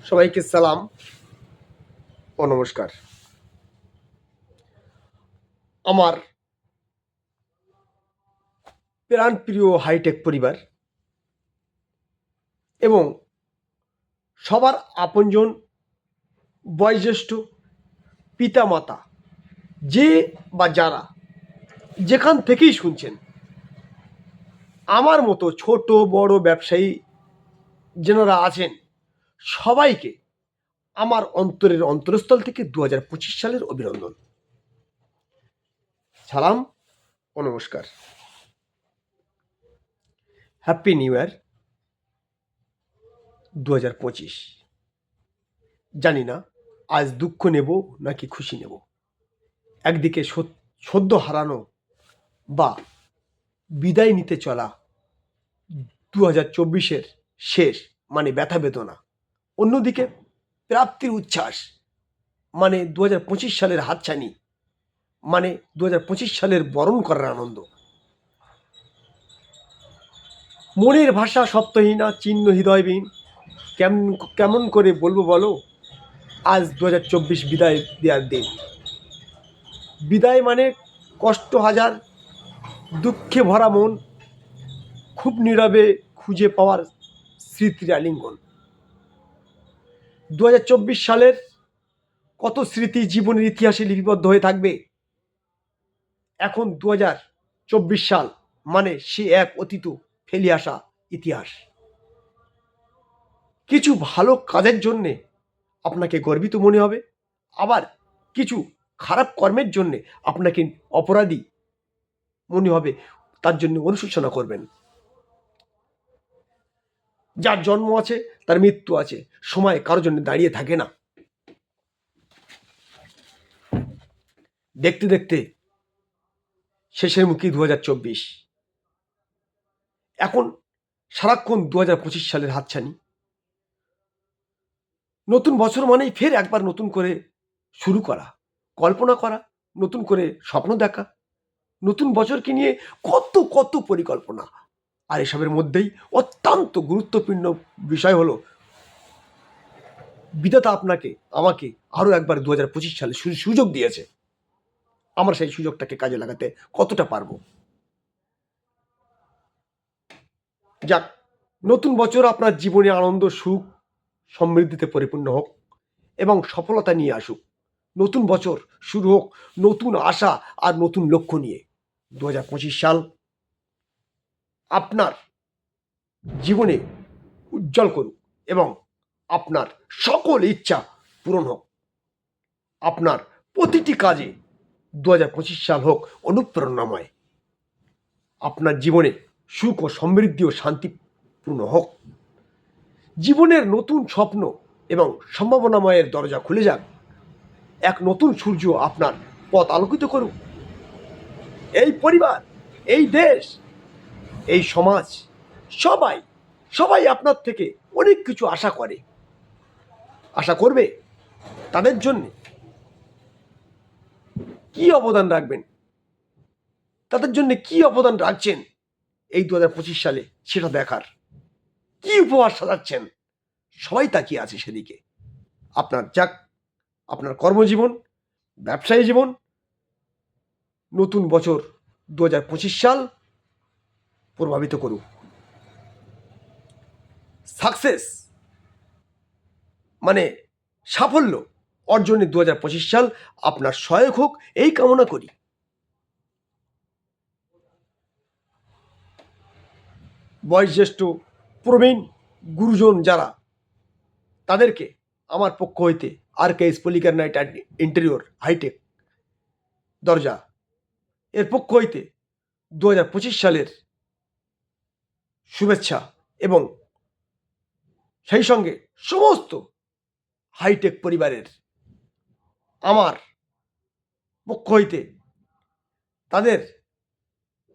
সবাইকে সালাম ও নমস্কার। আমার প্রাণপ্রিয় হাইটেক পরিবার এবং সবার আপনজন, বয়োজ্যেষ্ঠ, পিতামাতা, যে বা যারা যেখান থেকেই শুনছেন, আমার মতো ছোট বড় ব্যবসায়ী যেনারা আছেন, সবাইকে আমার অন্তরের অন্তরস্থল থেকে 2025 সালের অভিনন্দন, সালাম ও নমস্কার। Happy new year 2025। জানি না আজ দুঃখ নেব নাকি খুশি নেব। একদিকে সদ্য হারানো বা বিদায় নিতে চলা 2024-এর শেষ মানে ব্যথা বেদনা, অন্যদিকে প্রাপ্তির উচ্ছ্বাস মানে 2025 সালের হাতছানি, মানে 2025 সালের বরণ করার আনন্দ। মনের ভাষা শব্দহীনা, চিহ্ন হৃদয়বিহীন, কেমন কেমন করে বলবো বলো? আজ 2024 বিদায় দেওয়ার দিন। বিদায় মানে কষ্ট হাজার, দুঃখে ভরা মন, খুব নীরবে খুঁজে পাওয়ার স্মৃতির আলিঙ্গন। 2024 সালের কত স্মৃতি জীবনের ইতিহাসে লিপিবদ্ধ হয়ে থাকবে। এখন 2024 সাল মানে সে এক অতীত ফেলে আসা ইতিহাস। কিছু ভালো কাজের জন্যে আপনাকে গর্বিত মনে হবে, আবার কিছু খারাপ কর্মের জন্যে আপনাকে অপরাধী মনে হবে, তার জন্য অনুশোচনা করবেন। যার জন্ম আছে তার মৃত্যু আছে, সময় কারোর জন্য দাঁড়িয়ে থাকে না। দেখতে দেখতে শেষের মুখী 2024। এখন সারাক্ষণ 2025 সালের হাতছানি। নতুন বছর মানেই ফের একবার নতুন করে শুরু করা, কল্পনা করা, নতুন করে স্বপ্ন দেখা, নতুন বছরকে নিয়ে কত কত পরিকল্পনা। আর এসবের মধ্যেই অত্যন্ত গুরুত্বপূর্ণ বিষয় হলো বিধাতা আপনাকে আমাকে আরও একবার 2025 সালে সুযোগ দিয়েছে। আমরা সেই সুযোগটাকে কাজে লাগাতে কতটা পারবো। যাক, নতুন বছর আপনার জীবনে আনন্দ, সুখ, সমৃদ্ধিতে পরিপূর্ণ হোক এবং সফলতা নিয়ে আসুক। নতুন বছর শুরু হোক নতুন আশা আর নতুন লক্ষ্য নিয়ে। 2025 সাল আপনার জীবনে উজ্জ্বল করুক এবং আপনার সকল ইচ্ছা পূরণ হোক। আপনার প্রতিটি কাজে 2025 সাল হোক অনুপ্রেরণাময়। আপনার জীবনে সুখ ও সমৃদ্ধি ও শান্তিপূর্ণ হোক। জীবনের নতুন স্বপ্ন এবং সম্ভাবনাময়ের দরজা খুলে যাক। এক নতুন সূর্য আপনার পথ আলোকিত করুক। এই পরিবার, এই দেশ, এই সমাজ, সবাই সবাই আপনার থেকে অনেক কিছু আশা করে, আশা করবে। তাদের জন্য কি অবদান রাখবেন, তাদের জন্য কি অবদান রাখছেন এই 2025 সালে, সেটা দেখার। কি উপহার সাজাচ্ছেন, সবাই তাকিয়ে আছে সেদিকে। আপনার যাক, আপনার কর্মজীবন, ব্যবসায়ী জীবন, নতুন বছর 2025 সাল প্রভাবিত করুক। সাকসেস মানে সাফল্য অর্জনে 2025 সাল আপনার সহায়ক হোক, এই কামনা করি। বয়োজ্যেষ্ঠ, প্রবীণ, গুরুজন যারা, তাদেরকে আমার পক্ষ হইতে RKS পলিকার নাইট ইন্টেরিয়র হাইটেক দরজা এর পক্ষ হইতে 2025 সালের শুভেচ্ছা এবং সেই সঙ্গে সমস্ত হাইটেক পরিবারের আমার পক্ষ হইতে তাদের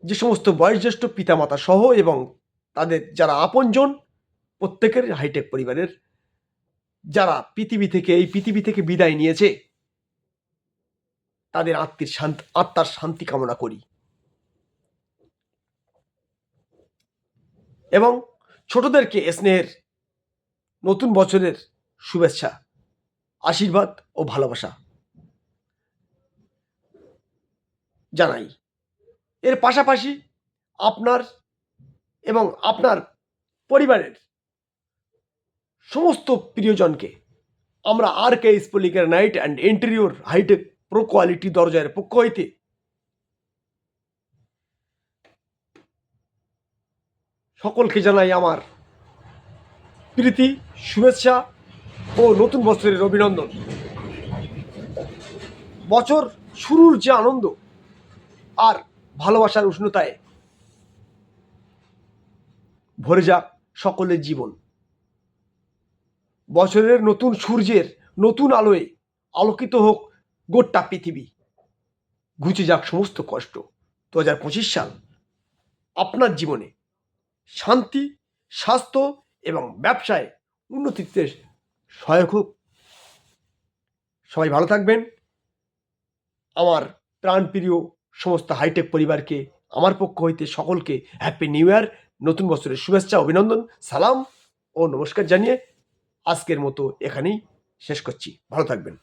যে সমস্ত বয়োজ্যেষ্ঠ পিতামাতা সহ এবং তাদের যারা আপনজন, প্রত্যেকের হাইটেক পরিবারের যারা এই পৃথিবী থেকে বিদায় নিয়েছে, তাদের আত্মার শান্তি কামনা করি। এবং ছোটদেরকে স্নেহের নতুন বছরের শুভেচ্ছা, আশীর্বাদ ও ভালোবাসা জানাই। এর পাশাপাশি আপনার এবং আপনার পরিবারের সমস্ত প্রিয়জনকে আমরা RK স্পোলি granite and interior hitech pro quality দরজার পক্ষ হইতে সকলকে জানাই আমার প্রীতি, শুভেচ্ছা ও নতুন বছরের অভিনন্দন। বছর শুরুর যে আনন্দ আর ভালোবাসার উষ্ণতায় ভরে যাক সকলের জীবন। বছরের নতুন সূর্যের নতুন আলোয় আলোকিত হোক গোটা পৃথিবী, ঘুচে যাক সমস্ত কষ্ট। 2025 সাল আপনার জীবনে শান্তি, স্বাস্থ্য এবং ব্যবসায় উন্নতিতে সহায়ক হোক। সবাই ভালো থাকবেন। আমার প্রাণপ্রিয় সমস্ত হাইটেক পরিবারকে আমার পক্ষ হইতে সকলকে হ্যাপি নিউ ইয়ার, নতুন বছরের শুভেচ্ছা, অভিনন্দন, সালাম ও নমস্কার জানিয়ে আজকের মতো এখানেই শেষ করছি। ভালো থাকবেন।